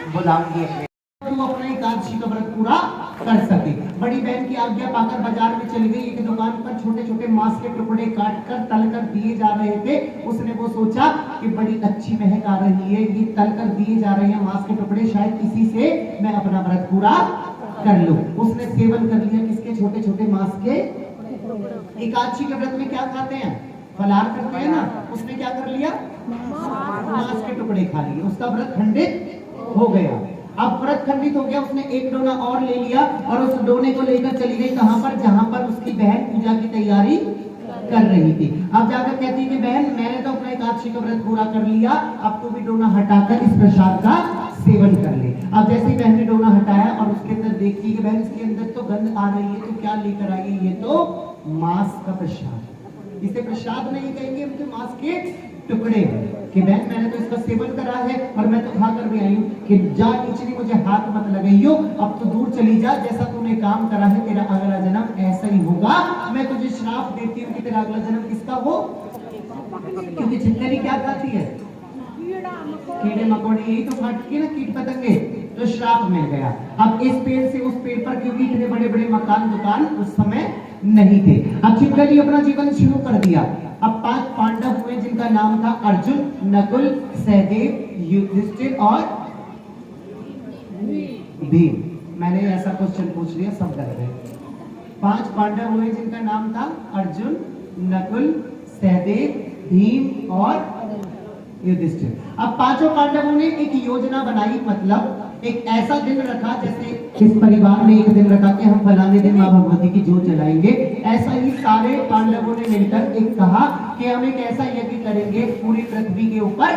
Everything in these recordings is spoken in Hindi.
बुलाऊंगी तुम अपना एकादशी का व्रत पूरा कर सके। बड़ी बहन की आज्ञा पाकर बाजार में चली गई। एक दुकान पर छोटे छोटे मांस के टुकड़े काट कर तल कर दिए जा रहे थे। उसने वो सोचा कि बड़ी अच्छी महक आ रही है, ये तल कर दिए जा रहे हैं मांस के टुकड़े, शायद इसी से मैं अपना व्रत पूरा कर लूं। उसने सेवन कर लिया किसके? छोटे छोटे मांस के। एकादशी के व्रत में क्या खाते हैं? फलाहार करते हैं ना। उसने क्या कर लिया? मांस के टुकड़े खा लिए। उसका व्रत खंडित हो गया। अब व्रत खंडित हो गया। उसने एक डोना और ले लिया और उस डोने को लेकर चली गई कहां पर? जहां पर उसकी बहन पूजा की तैयारी कर रही थी। अब जाकर कहती है कि बहन मैंने तो अपना एकादशी का व्रत पूरा कर लिया, अब तो भी डोना हटाकर इस प्रसाद का सेवन कर ले। अब जैसे ही बहन ने डोना हटाया और उसके अंदर देखती है कि बहन इसके अंदर तो गंध आ रही है, तो क्या लेकर आई है? ये तो मांस का प्रसाद। इसे प्रसाद नहीं कहेंगे, हम तो मांस के टुकड़े कि बहन मैंने तो इसका सेवन करा है और मैं तो खा कर भी आई हूँ कि जा नीचे मुझे हाथ मत लगाइयो, अब तो दूर चली जा। जैसा तूने काम करा है तेरा अगला जन्म ऐसा ही होगा। मैं तुझे श्राप देती हूँ कि तेरा अगला जन्म किसका हो, क्योंकि छिपकली क्या खाती है? कीड़े मकोड़े, यही तो खाती है ना, कीट पतंगे। तो श्राप मिल गया। अब इस पेड़ से उस पेड़ पर, क्योंकि इतने बड़े बड़े मकान दुकान उस समय नहीं थे। अब छिपकली अपना जीवन शुरू कर दिया। अब 5 पांडव हुए जिनका नाम था अर्जुन, नकुल, सहदेव, युधिष्ठिर और भीम। मैंने ऐसा क्वेश्चन पूछ लिया, सब डर गए। 5 पांडव हुए जिनका नाम था अर्जुन, नकुल, सहदेव, भीम और युधिष्ठिर। अब 5 पांडवों ने एक योजना बनाई, मतलब एक ऐसा दिन रखा, जैसे इस परिवार ने एक दिन रखा कि हम फलाने दिन मां भगवती की जोत जलाएंगे। ऐसा ही सारे पांडवों ने मिलकर एक कहा कि हम एक ऐसा यज्ञ करेंगे पूरी पृथ्वी के ऊपर,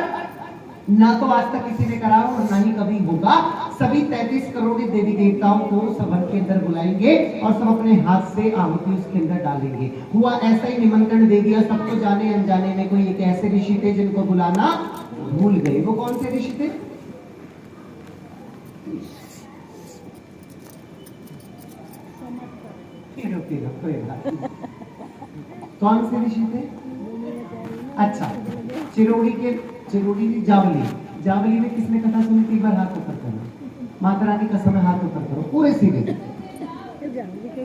ना तो आज तक किसी ने करा और ना ही कभी होगा। सभी 33 करोड़ देवी देवताओं को सभा के अंदर बुलाएंगे और सब अपने हाथ से आहुति उसके अंदर डालेंगे। हुआ ऐसा ही, निमंत्रण दे दिया सबको, जाने अनजाने में। कोई एक ऐसे ऋषि थे जिनको बुलाना भूल गए। वो कौन से ऋषि थे? कौन से ऋषि थे? अच्छा, चिरोड़ी जावली में किसने कथा सुनी थी? एक बार हाथ ऊपर करो। माता रानी कसम है, हाथ ऊपर करो पूरे सीधे।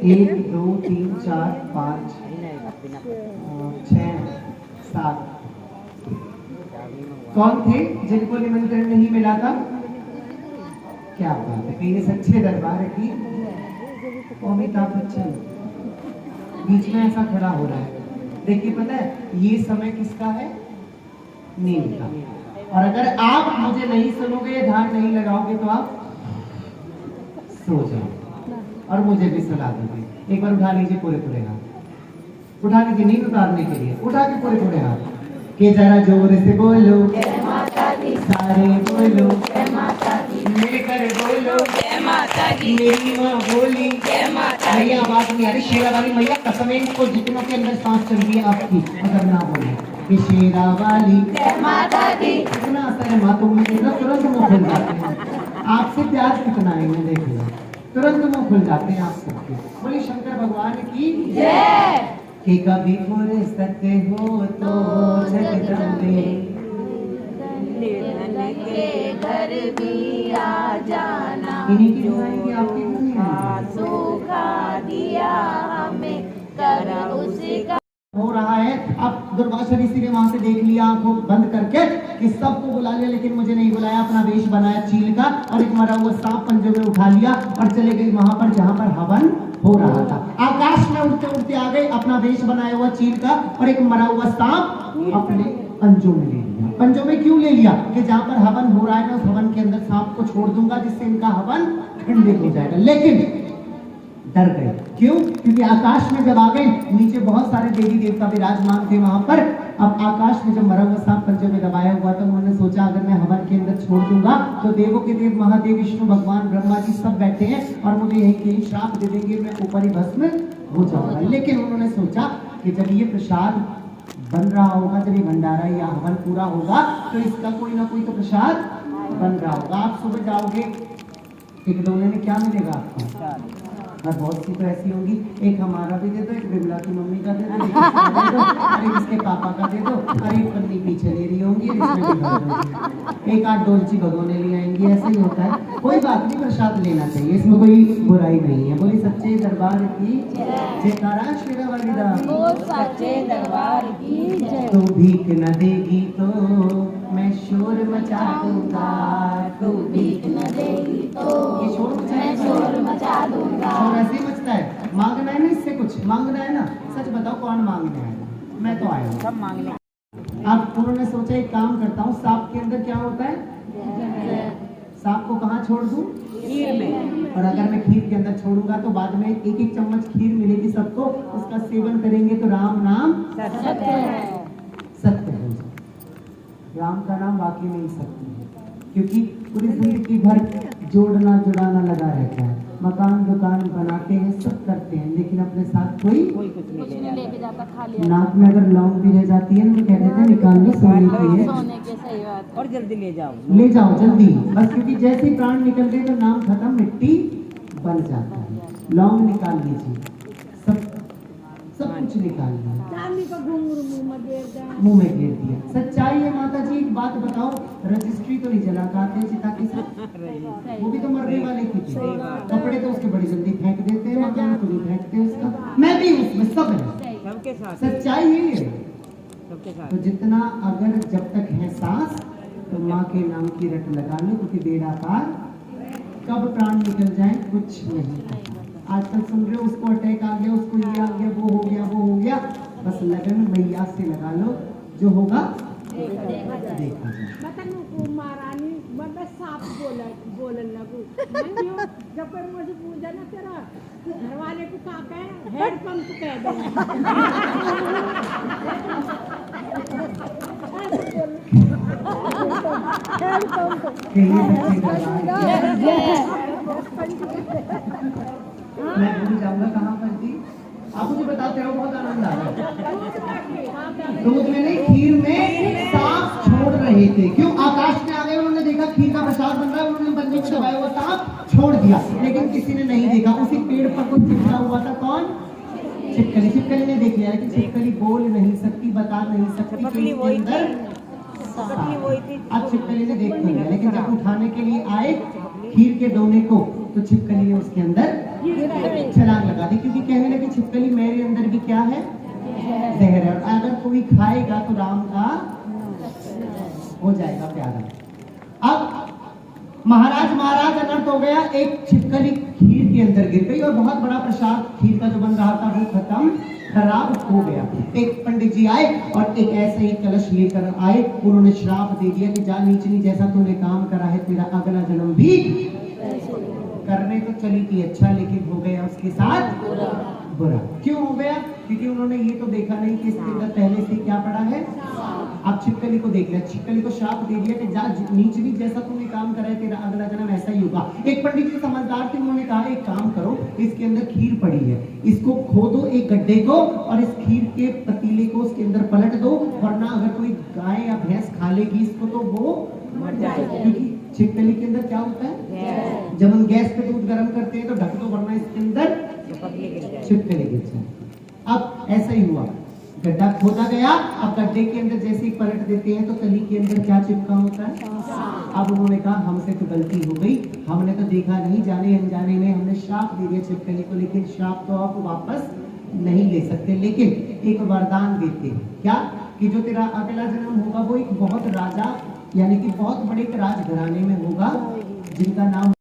1 2 3 4 5 6 7। कौन थे जिनको निमंत्रण नहीं मिला था? क्या बात है, ये सच्चे दरबार की अमिताभ बच्चन बीच में ऐसा खड़ा हो रहा है। देखिए पता है ये समय किसका है? नींद का। और अगर आप मुझे नहीं सुनोगे, ध्यान नहीं लगाओगे तो आप सो जाओ और मुझे भी सुला दोगे। एक बार उठा लीजिए पूरे पूरे हाथ, उठा लीजिए नींद उतारने के लिए, उठा के पूरे पूरे हाथ के जरा जोर से बोलो जय माता दी, सारे बोलो जय माता दी, मिलकर बोलो जय माता दी, मेरी माँ बोली जय माता दी। आवाज नहीं आ रही। शेरा वाली मैया कसम है, इनको जितनों के अंदर सांस चल रही है आपकी, अगर ना बोले कि शेरा वाली जय माता दी, इतना असर है मातों में, देखना तुरंत मुंह खुल जाते हैं। आपसे प्यार कितना है मैं देख लो, तुरंत मुंह खुल जाते हैं आप सबके। बोलिए शंकर भगवान की जय। कि कभी फुर्सत हो तो जगदम्बे के घर भी आ जाना, इन्हीं की दुआएं आपके घर में सूखा दिया हमें कर उसका हो रहा है। अब दुर्वासा ऋषि ने वहां से देख लिया आंखों बंद करके कि सबको बुला लिया, लेकिन मुझे नहीं बुलाया। अपना वेश बनाया चील का और एक मरा हुआ सांप पंजों में उठा लिया और चले गए वहां पर जहां पर हवन हो रहा था। आकाश में उड़ते उड़ते आ गए, अपना वेश बनाया हुआ चील का और एक मरा हुआ सांप अपने पंजों में ले लिया। पंजों में क्यों ले लिया? कि जहां पर हवन हो रहा है ना, उस हवन के अंदर सांप को छोड़ दूंगा जिससे इनका हवन खंडित हो जाएगा। लेकिन डर गए। क्यों? क्योंकि आकाश में जब आ गए, नीचे बहुत सारे देवी देवता विराजमान थे वहां पर। अब आकाश में जब मरा हुआ सांप पंजों में दबाया हुआ, तो उन्होंने सोचा अगर मैं हवन के अंदर छोड़ दूंगा तो देवों के देव महादेव विष्णु भगवान ब्रह्मा जी सब बैठे हैं और मुझे यही कहीं श्राप दे देंगे, मैं ऊपर ही भस्म हो जाऊंगा। लेकिन उन्होंने सोचा कि जब ये प्रसाद बन रहा होगा, जब ये भंडारा या हवन पूरा होगा, तो इसका कोई ना कोई तो प्रसाद बन रहा होगा। आप सुबह जाओगे, एक डोने में क्या मिलेगा आपको? और बहुत सी तो ऐसी होंगी, एक हमारा भी दे दो, एक बिमला की मम्मी का दे दो, एक इसका दे दो, और एक इसके पापा का दे दो, और एक पत्नी पीछे ले रही होंगी, इसमें भी भर दोगी। एक आध डोलची भगोने ले आएंगी, ऐसे ही होता है। कोई बात नहीं, प्रसाद लेना चाहिए, इसमें कोई बुराई नहीं है। बोली सच्चे दरबार की जयकारा शेरा वाली दा, सच्चे दरबार की जय। तू भीख न देगी तो मैं शोर मचा दूंगा, तू भीख न देगी तो ये शोर मैं शोर मचा दूंगा। शोर ऐसे ही मचता है। मांगना है ना, इससे कुछ मांगना है ना, सच बताओ कौन मांगने आया? मैं तो आया हूँ। सब मांग ले। अब उन्होंने सोचा एक काम करता हूँ, सांप के अंदर क्या होता है? सांप को कहाँ छोड़ दूँ? खीर में। और अगर मैं खीर के अंदर छोड़ूंगा तो बाद में एक एक चम्मच खीर मिलेगी सबको, उसका सेवन करेंगे तो राम नाम सत्य है। सत्य हो जाए। राम का नाम वाकई में ही सत्य है, क्योंकि पूरी जिंदगी भर जोड़ना जुड़ाना लगा रहता है, मकान दुकान बनाते हैं, सब करते हैं, लेकिन अपने साथ कोई कुछ नहीं लेके जाता, खा लिया। नाक में अगर लौंग भी रह जाती है ना, तो कह देते हैं निकाल लो, सोने की है, सोने के, सही बात। और जल्दी ले जाओ, ले जाओ जल्दी बस, क्योंकि जैसे ही प्राण निकल गए तो नाम खत्म, मिट्टी बन जाता है। लौंग निकाल लीजिए, सब कुछ निकाल लिया, मुंह में घेर दिया। सच्चाई है माता जी। एक बात बताओ, रजिस्ट्री तो नहीं जला पाते चिता के साथ, वो भी तो मरने वाले की थी। कपड़े तो उसके बड़ी जल्दी फेंक देते हैं, मकान को नहीं फेंकते उसका, मैं भी उसमें, सब है, सबके साथ। सच्चाई है। सबके साथ। तो जितना अगर जब तक है सांस तो माँ के नाम की रट लगा लो, क्योंकि बेड़ा पार कब प्राण निकल जाए कुछ नहीं पता। आजकल सुन रहे हो, उसको अटैक आ गया, उसको ये आ गया, वो हो गया, वो हो गया, बस लगन मैया से लगा लो, जो होगा देखा जाए। महारानी मैं साफ बोलन लगू, जब पर मुझे पूछा ना तेरा घर वाले को क्या कहे, हेड पंप कह मैं भूल जाऊंगा कहाँ पर थी। आप मुझे बताते रहो, बहुत आनंद आ रहा है। दूध में नहीं, खीर में सांप छोड़ रहे थे। क्यों? आकाश में आ गए, उन्होंने देखा खीर का प्रसाद बन रहा है, उन्होंने बंदी को दबाया हुआ सांप छोड़ दिया, लेकिन किसी ने नहीं देखा। उसी पेड़ पर कुछ चिपका हुआ था, कौन? छिपकली। छिपकली ने देख लिया, लेकिन छिपकली बोल नहीं सकती, बता नहीं सकती कि इसके अंदर अब छिपकली ने देख लिया, लेकिन जब उठाने के लिए आए खीर के दोने को, तो छिपकली ने उसके अंदर छलांग लगा दी, क्योंकि कहने लगी छिपकली मेरे अंदर भी क्या है? जहर है, और अगर कोई खाएगा तो राम का हो जाएगा प्यारा। अब महाराज अनर्थ हो गया, एक छिपकली खीर के अंदर गिर गई और बहुत बड़ा प्रसाद खीर का जो बन रहा था वो खत्म, खराब हो गया। एक पंडित जी आए और एक ऐसे ही कलश लेकर आए, उन्होंने श्राप दे दिया कि जा नीचनी, जैसा तूने काम करा है तेरा अगला जन्म भी करने तो चली थी अच्छा, लेकिन हो गया उसके साथ बुरा। क्यों हो गया? क्योंकि उन्होंने ये तो देखा नहीं कि इसके अंदर पहले से क्या पड़ा है। अब छिपकली को देख लिया, छिपकली को श्राप दे दिया कि जा नीचनी, जैसा तूने काम करा है तेरा अगला जन्म ऐसा ही होगा। एक पंडित जी समझदार थे, उन्होंने कहा एक काम करो, इसके अंदर खीर पड़ी है, इसको खोदो एक गड्ढे को, और इस खीर के पतीले को उसके अंदर पलट दो, वरना अगर कोई गाय या भैंस खा लेगी इसको तो वो मर जाएगी। क्योंकि छिपकली के अंदर क्या होता है, जब हम गैस पे दूध गर्म करते हैं तो ढक दो, वरना इसके अंदर छिपकली गिर जाए। अब ऐसा ही हुआ, गड्ढा खोदा गया। अब गड्ढे के अंदर जैसे ही पलट देते हैं तो कली के अंदर क्या चिपका होता है। अब उन्होंने कहा हमसे तो गलती हो गई, हमने तो देखा नहीं, जाने अनजाने में हमने श्राप दे दिया छिपकली को, लेकिन श्राप तो आप वापस नहीं ले सकते, लेकिन एक वरदान देते हैं। क्या? कि जो तेरा अगला जन्म होगा वो एक बहुत राजा, यानी कि बहुत बड़े राजघराने में होगा, जिनका नाम